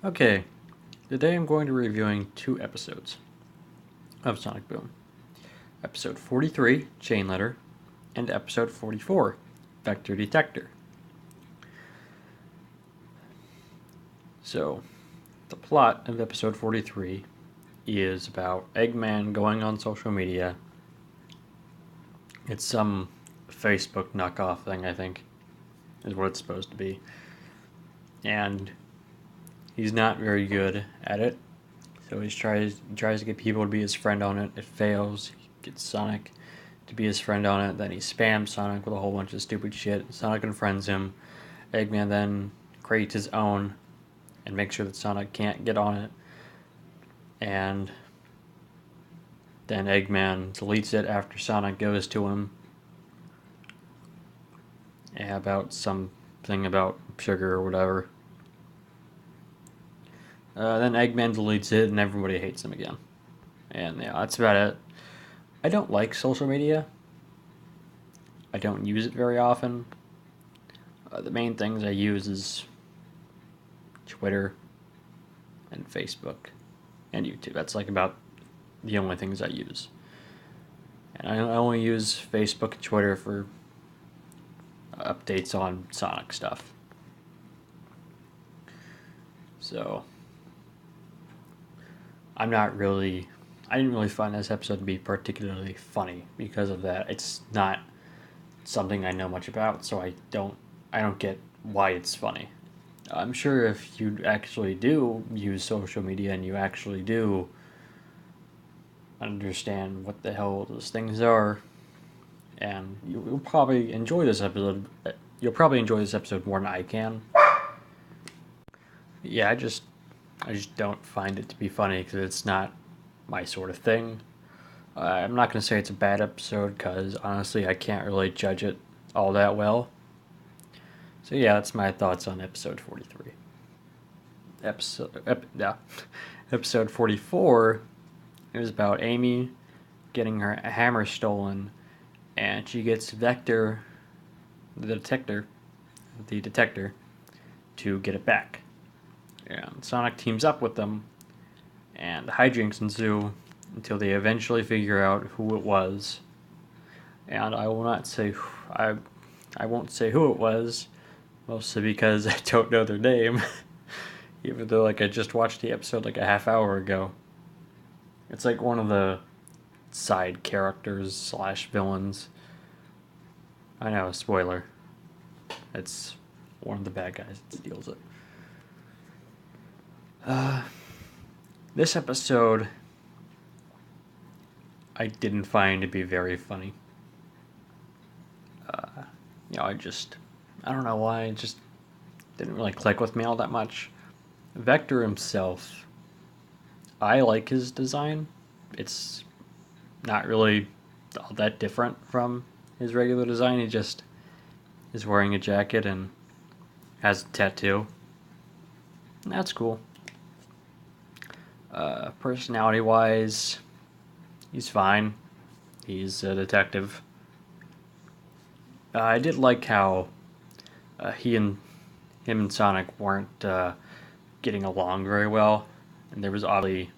Okay, today I'm going to be reviewing two episodes of Sonic Boom. Episode 43, Chain Letter, and Episode 44, Vector Detector. So, the plot of Episode 43 is about Eggman going on social media. It's some Facebook knockoff thing, I think, is what it's supposed to be. And he's not very good at it. So he tries to get people to be his friend on it. It fails. He gets Sonic to be his friend on it. Then he spams Sonic with a whole bunch of stupid shit. Sonic unfriends him. Eggman then creates his own and makes sure that Sonic can't get on it. And then Eggman deletes it after Sonic goes to him about something about sugar or whatever. Then Eggman deletes it and everybody hates him again. And yeah, that's about it. I don't like social media. I don't use it very often. The main things I use is Twitter and Facebook and YouTube. That's like about the only things I use. And I only use Facebook and Twitter for updates on Sonic stuff. So I didn't really find this episode to be particularly funny because of that. It's not something I know much about, so I don't get why it's funny. I'm sure if you actually do use social media and you actually do understand what the hell those things are, and you'll probably enjoy this episode. You'll probably enjoy this episode more than I can. Yeah, I just don't find it to be funny because it's not my sort of thing. I'm not gonna say it's a bad episode because honestly, I can't really judge it all that well. So yeah, that's my thoughts on episode 43. Episode 44 is about Amy getting her hammer stolen, and she gets Vector, the detector, to get it back. And Sonic teams up with them, and the hijinks ensue until they eventually figure out who it was. And I will not say I won't say who it was, mostly because I don't know their name. Even though I just watched the episode like a half hour ago. It's like one of the side characters slash villains. I know, spoiler. It's one of the bad guys that steals it. This episode I didn't find to be very funny. I don't know why, it just didn't really click with me all that much. Vector himself, I like his design. It's not really all that different from his regular design. He just is wearing a jacket and has a tattoo. That's cool. Personality wise, he's fine. He's a detective. I did like how him and Sonic weren't getting along very well, and there was obviously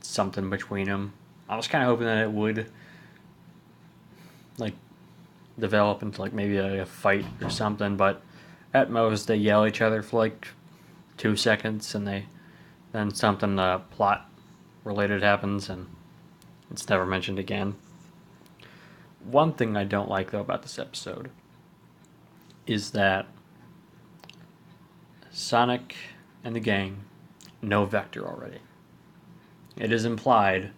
something between them. I was kind of hoping that it would like develop into like maybe a fight or something, but at most they yell at each other for like 2 seconds, and then something plot related happens, and it's never mentioned again. One thing I don't like though about this episode is that Sonic and the gang know Vector already. It is implied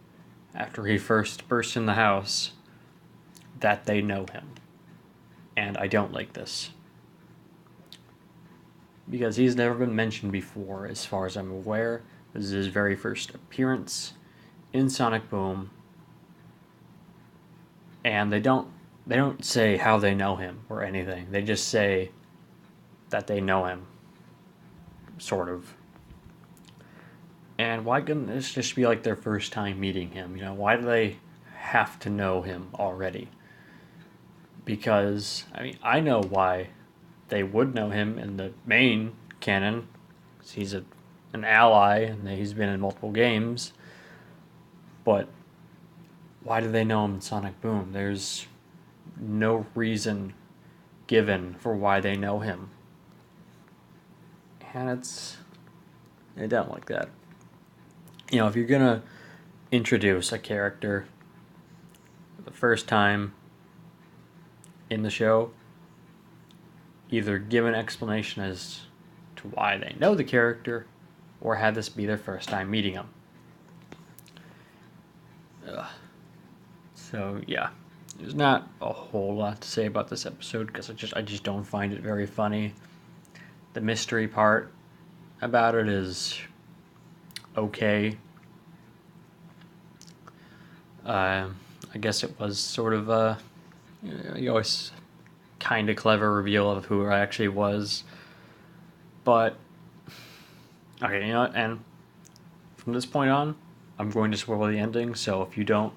after he first bursts in the house that they know him. And I don't like this. Because he's never been mentioned before, as far as I'm aware. This is his very first appearance in Sonic Boom. And they don't say how they know him or anything. They just say that they know him. Sort of. And why couldn't this just be like their first time meeting him? You know, why do they have to know him already? Because, I mean, I know why they would know him in the main canon. 'cause he's an ally and he's been in multiple games. But why do they know him in Sonic Boom? There's no reason given for why they know him. And I don't like that. If you're gonna introduce a character the first time in the show, either give an explanation as to why they know the character, or have this be their first time meeting him. So yeah, there's not a whole lot to say about this episode because I just don't find it very funny. The mystery part about it is okay. I guess it was sort of always kind of clever reveal of who it actually was. But okay, you know what? And from this point on, I'm going to spoil the ending. So if you don't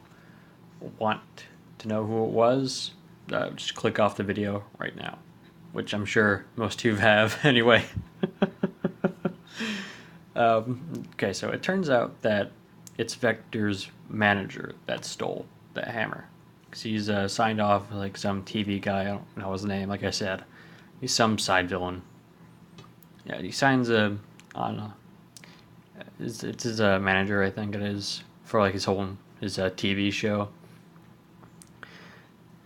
want to know who it was, just click off the video right now, which I'm sure most of you have anyway. Okay, so it turns out that it's Vector's manager that stole that hammer. Because he's signed off like some TV guy, I don't know his name, like I said. He's some side villain. Yeah, he signs on it's his manager, I think it is, for like his TV show.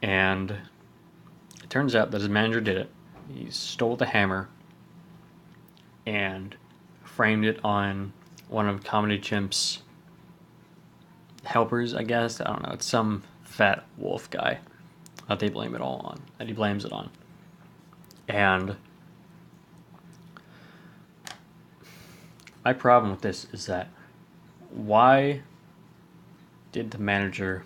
And it turns out that his manager did it. He stole the hammer and framed it on one of Comedy Chimp's helpers, I guess. I don't know. It's some fat wolf guy that they blame it all on, that he blames it on. And my problem with this is that why did the manager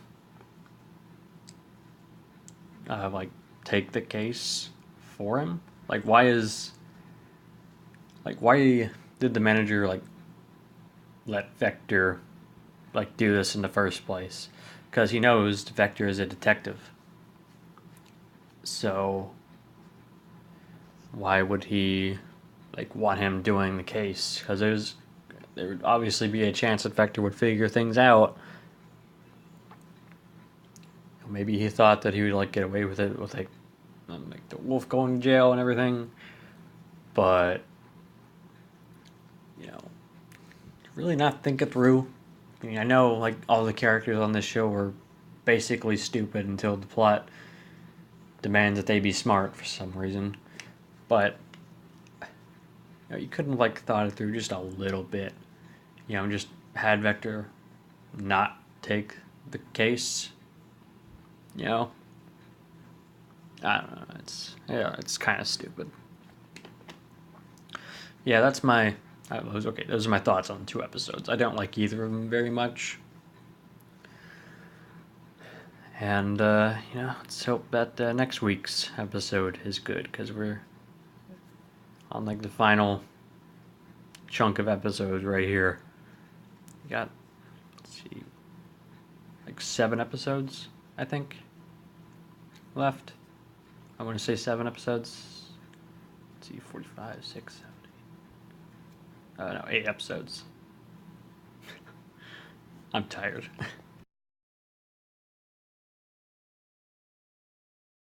take the case for him? Why did the manager let Vector do this in the first place? Because he knows Vector is a detective. So why would he want him doing the case? Because there would obviously be a chance that Vector would figure things out. Maybe he thought that he would get away with it with the wolf going to jail and everything. But really not think it through. I mean, I know all the characters on this show were basically stupid until the plot demands that they be smart for some reason. But you couldn't have thought it through just a little bit. Just had Vector not take the case. I don't know. It's kind of stupid. Yeah, that's my. Those are my thoughts on the 2 episodes. I don't like either of them very much. And, let's hope that next week's episode is good, because we're on the final chunk of episodes right here. We got, let's see, 7 episodes, I think, left. I want to say 7 episodes. Let's see, 45, 6, 7. No, 8 episodes. I'm tired.